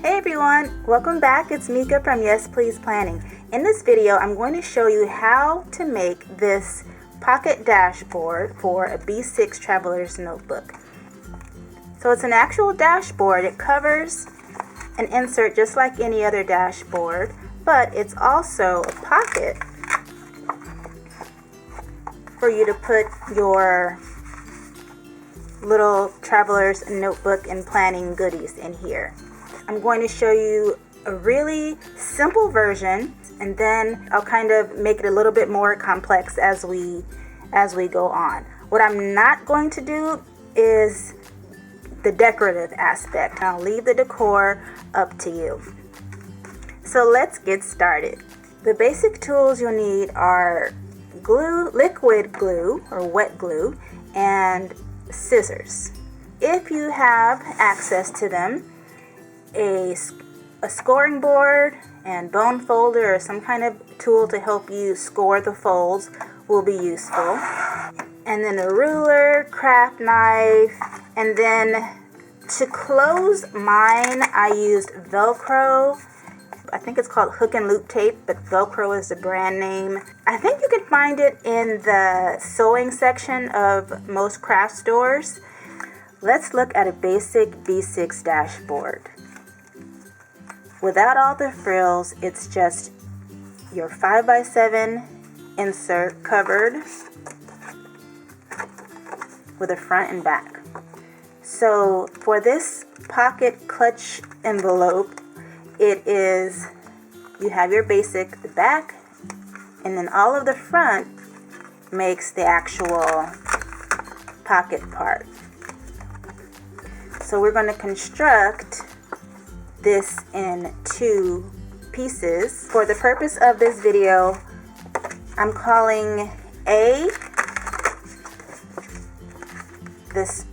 Hey everyone, welcome back. It's Meka from Yes Please Planning. In this video, I'm going to show you how to make this pocket dashboard for a B6 traveler's notebook. So it's an actual dashboard. It covers an insert just like any other dashboard, but it's also a pocket for you to put your little traveler's notebook and planning goodies in here. I'm going to show you a really simple version, and then I'll kind of make it a little bit more complex as we go on. What I'm not going to do is the decorative aspect. I'll leave the decor up to you. So let's get started. The basic tools you'll need are glue, liquid glue or wet glue, and scissors. If you have access to them, a scoring board and bone folder or some kind of tool to help you score the folds will be useful. And then a ruler, craft knife, and then to close mine I used Velcro. I think it's called hook and loop tape, but Velcro is the brand name. I think you can find it in the sewing section of most craft stores. Let's look at a basic B6 dashboard. Without all the frills, it's just your 5x7 insert covered with a front and back. So for this pocket clutch envelope, it is, you have your basic, the back, and then all of the front makes the actual pocket part. So we're going to construct this in two pieces. For the purpose of this video, I'm calling A this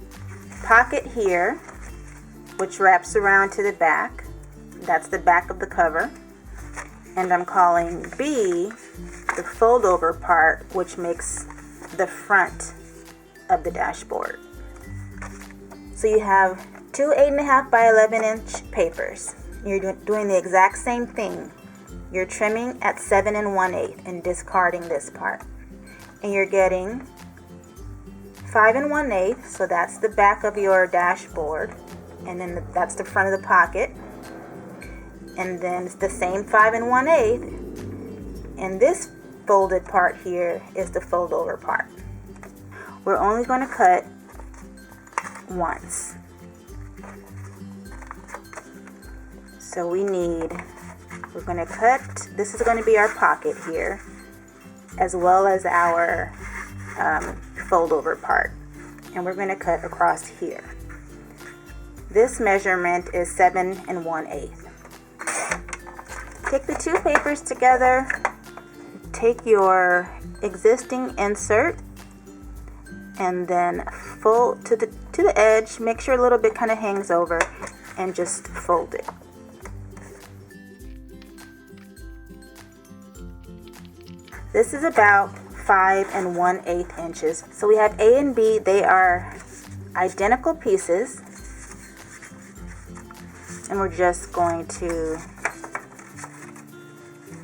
pocket here, which wraps around to the back. That's the back of the cover. And I'm calling B the fold over part, which makes the front of the dashboard. So you have two 8.5 by 11-inch papers. You're doing the exact same thing. You're trimming at 7 1/8 and discarding this part. And you're getting 5 1/8, so that's the back of your dashboard. And then that's the front of the pocket. And then it's the same 5 1/8. And this folded part here is the fold over part. We're only going to cut once. So we're going to cut, this is going to be our pocket here, as well as our fold over part. And we're going to cut across here. This measurement is 7 1/8. Take the two papers together, take your existing insert, and then fold to the edge. Make sure a little bit kind of hangs over, and just fold it. This is about 5 1/8 inches. So we have A and B. They are identical pieces, and we're just going to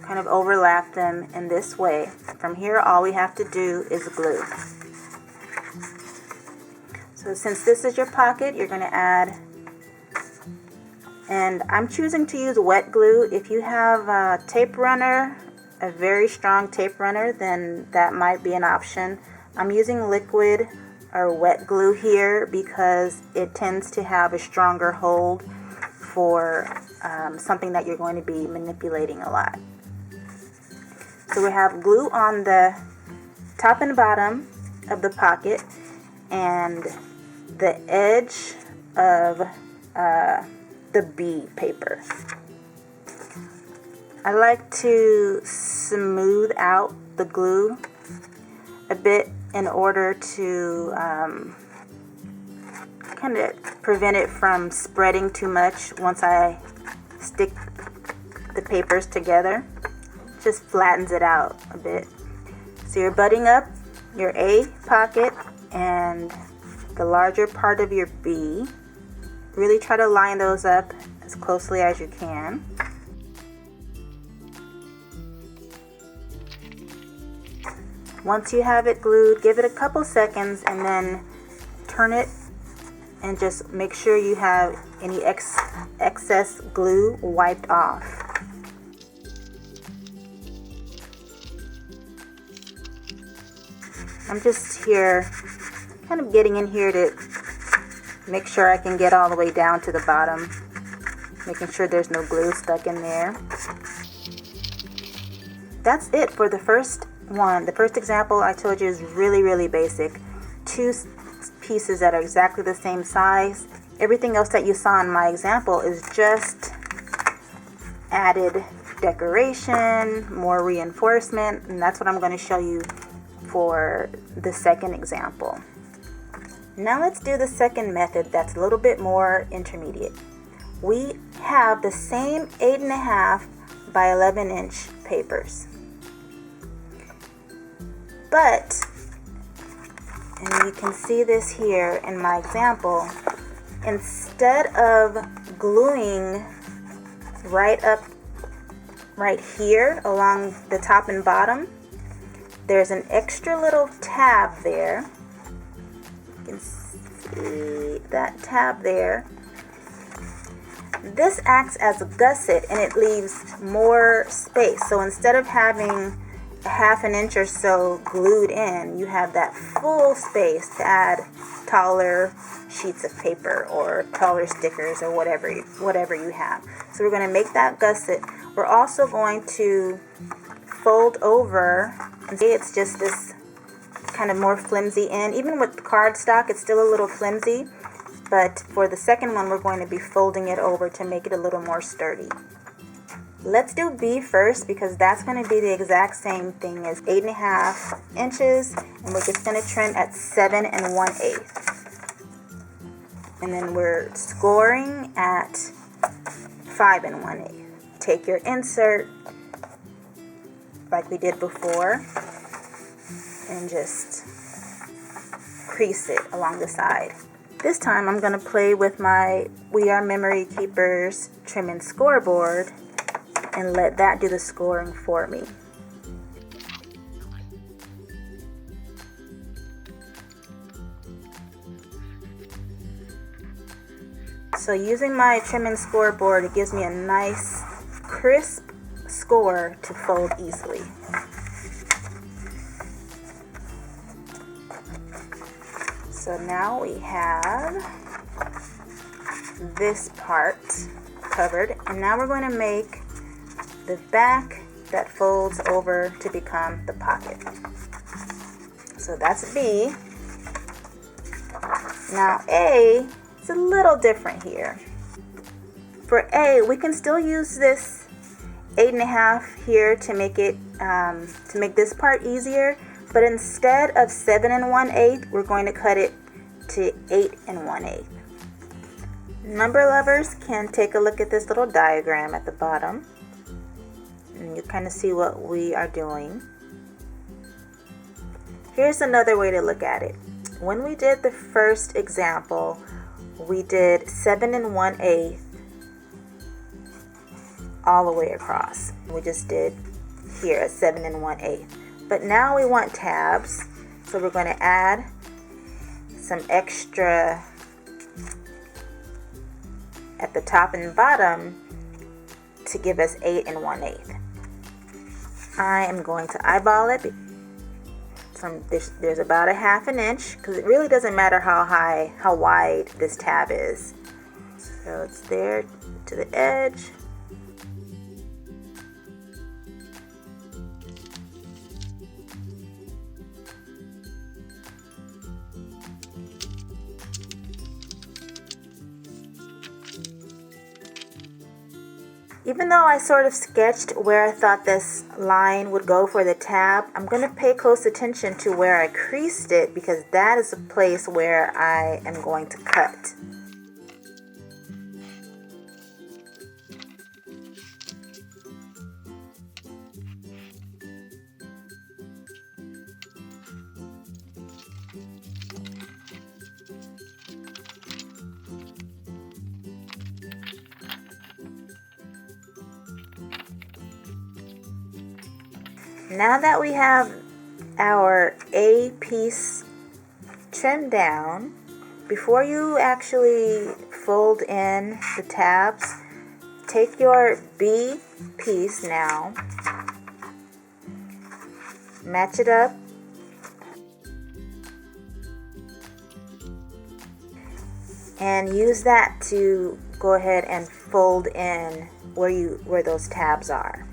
kind of overlap them in this way. From here, all we have to do is glue. So since this is your pocket, you're going to add, and I'm choosing to use wet glue. If you have a tape runner, a very strong tape runner, then that might be an option. I'm using liquid or wet glue here because it tends to have a stronger hold for something that you're going to be manipulating a lot. So we have glue on the top and bottom of the pocket and the edge of the B paper. I like to smooth out the glue a bit in order to kind of prevent it from spreading too much once I stick the papers together. Just flattens it out a bit. So you're butting up your A pocket and the larger part of your B. Really try to line those up as closely as you can. Once you have it glued, give it a couple seconds and then turn it and just make sure you have any excess glue wiped off. I'm just here kind of getting in here to make sure I can get all the way down to the bottom, making sure there's no glue stuck in there. That's it for the first one. The first example I told you is really basic. 2 pieces that are exactly the same size. Everything else that you saw in my example is just added decoration, more reinforcement, and that's what I'm going to show you for the second example. Now let's do the second method that's a little bit more intermediate. We have the same 8.5 by 11 inch papers, but, and you can see this here in my example, instead of gluing right here along the top and bottom, there's an extra little tab there. You can see that tab there. This acts as a gusset and it leaves more space. So instead of having a 1/2 inch or so glued in, you have that full space to add taller sheets of paper or taller stickers or whatever you have. So we're going to make that gusset. We're also going to fold over, and see it's just this kind of more flimsy end. Even with cardstock, it's still a little flimsy, but for the second one, we're going to be folding it over to make it a little more sturdy. Let's do B first, because that's going to be the exact same thing as 8.5 inches, and we're just going to trim at 7 1/8. And then we're scoring at 5 1/8. Take your insert, like we did before, and just crease it along the side. This time I'm going to play with my We Are Memory Keepers trim and scoreboard and let that do the scoring for me. So using my trim and scoreboard, it gives me a nice crisp score to fold easily. So now we have this part covered, and now we're going to make the back that folds over to become the pocket. So that's B. Now A, it's a little different here. For A, we can still use this 8.5 here to make it to make this part easier, but instead of 7 1/8, we're going to cut it to 8 1/8. Number lovers can take a look at this little diagram at the bottom, and you kind of see what we are doing. Here's another way to look at it. When we did the first example, we did 7 1/8 all the way across. We just did here at 7 1/8. But now we want tabs, so we're going to add some extra at the top and bottom to give us 8 1/8. I am going to eyeball it. There's about a 1/2 inch, because it really doesn't matter how wide this tab is. So it's there to the edge. Even though I sort of sketched where I thought this line would go for the tab, I'm going to pay close attention to where I creased it, because that is the place where I am going to cut. Now that we have our A piece trimmed down, before you actually fold in the tabs, take your B piece now, match it up, and use that to go ahead and fold in where those tabs are.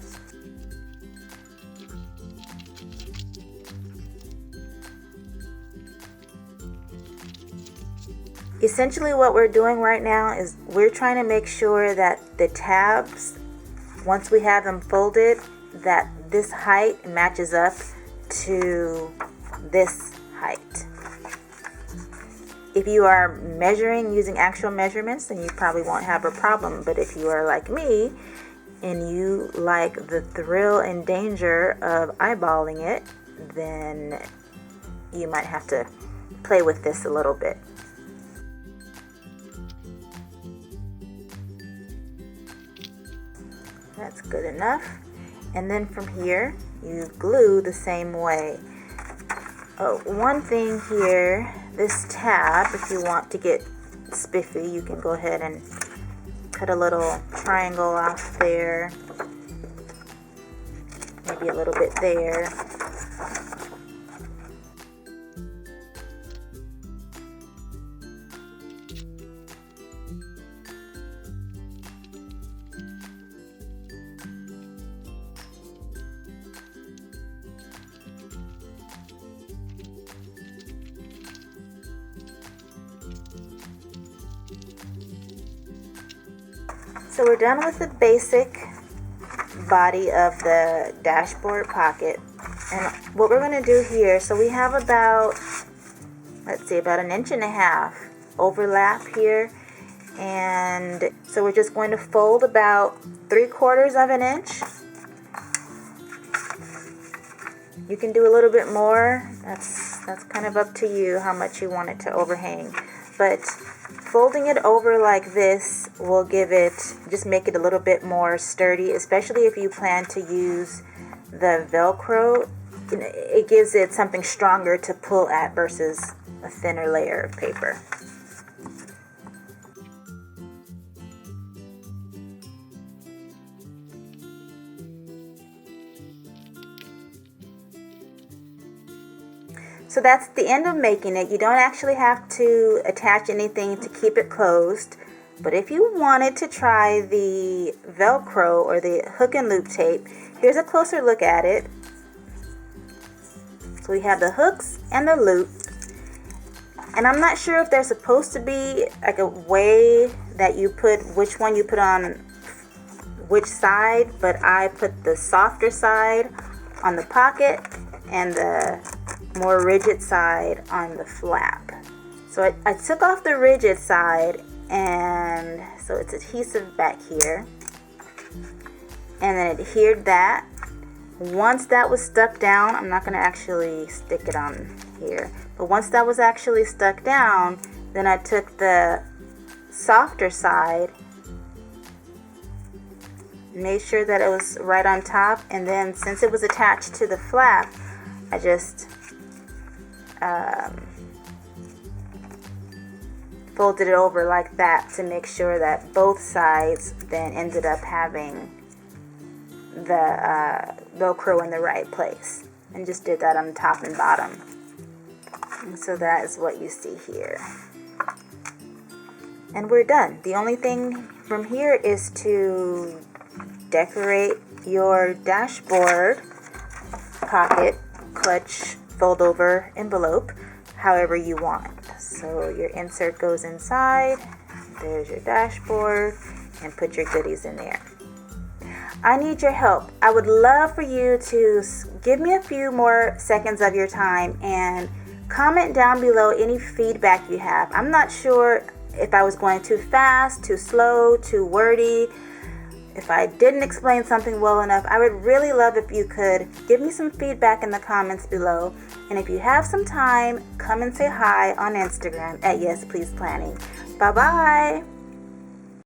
Essentially what we're doing right now is we're trying to make sure that the tabs, once we have them folded, that this height matches up to this height. If you are measuring using actual measurements, then you probably won't have a problem. But if you are like me and you like the thrill and danger of eyeballing it, then you might have to play with this a little bit. That's good enough. And then from here, you glue the same way. Oh, one thing here, this tab, if you want to get spiffy, you can go ahead and cut a little triangle off there. Maybe a little bit there. So we're done with the basic body of the dashboard pocket. And what we're going to do here, so we have about, let's see, about 1.5 inches overlap here. And so we're just going to fold about 3/4 of an inch. You can do a little bit more. That's kind of up to you how much you want it to overhang. But folding it over like this will just make it a little bit more sturdy, especially if you plan to use the Velcro. It gives it something stronger to pull at versus a thinner layer of paper. So that's the end of making it. You don't actually have to attach anything to keep it closed. But if you wanted to try the Velcro or the hook and loop tape, here's a closer look at it. So we have the hooks and the loop. And I'm not sure if there's supposed to be like a way that you put which one you put on which side, but I put the softer side on the pocket and the more rigid side on the flap. So I took off the rigid side, and so it's adhesive back here, and then adhered that. Once that was stuck down, I'm not going to actually stick it on here, but once that was actually stuck down, then I took the softer side, made sure that it was right on top, and then since it was attached to the flap, I just folded it over like that to make sure that both sides then ended up having the Velcro in the right place, and just did that on top and bottom. And so that is what you see here. And we're done. The only thing from here is to decorate your dashboard pocket, clutch, fold over envelope however you want. So your insert goes inside, there's your dashboard, and put your goodies in there. I need your help. I would love for you to give me a few more seconds of your time and comment down below any feedback you have. I'm not sure if I was going too fast, too slow, too wordy. If I didn't explain something well enough, I would really love if you could give me some feedback in the comments below. And if you have some time, come and say hi on Instagram at Yes Please Planning. Bye bye.